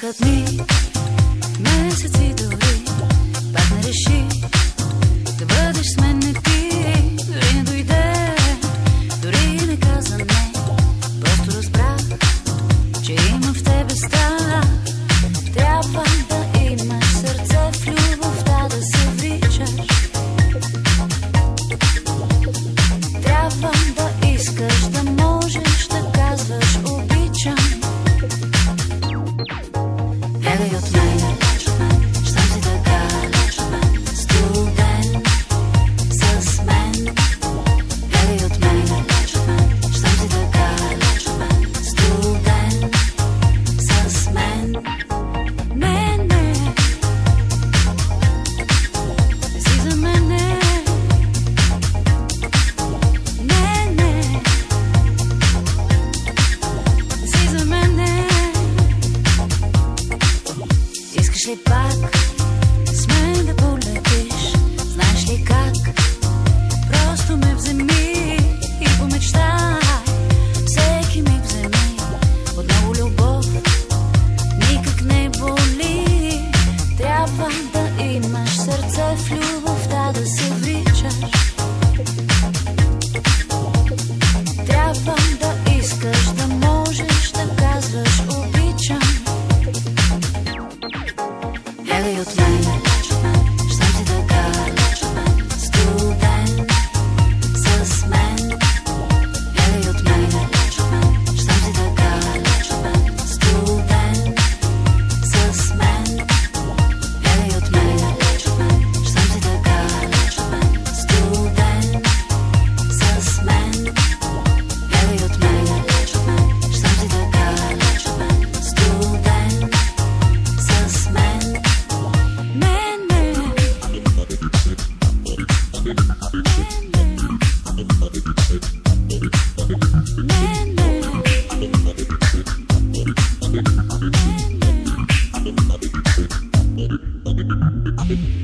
Минаха дни, месеци дори, пак не реши да бъдеш с мен не ти. Дори не дойде, дори не каза не. Просто разбрах, че има в тебе страх. Трябва да имаш сърце в любовта, да се вричаш. Трябва да искаш, да можеш да казваш обичам. Гледай от мен, щом си така студен с мен. Гледай от мен, щом си така студен с мен. Мене си за мене. Мене си за мене. Искаш ли пак с мен да полетиш? Знаеш ли как? Просто ме вземи и помечтай. Всеки миг вземи отново любов. Никак не боли. Трябва да имаш сърце в любовта, да се вричаш. Трябва да искаш, да можеш да казваш обичам. Гледай от мен, щом си така студен с мен. Гледай от мен, щом си така студен с мен. Гледай от мен, щом си така студен с мен. Гледай от мен, щом си така студен с мен. Мене Мене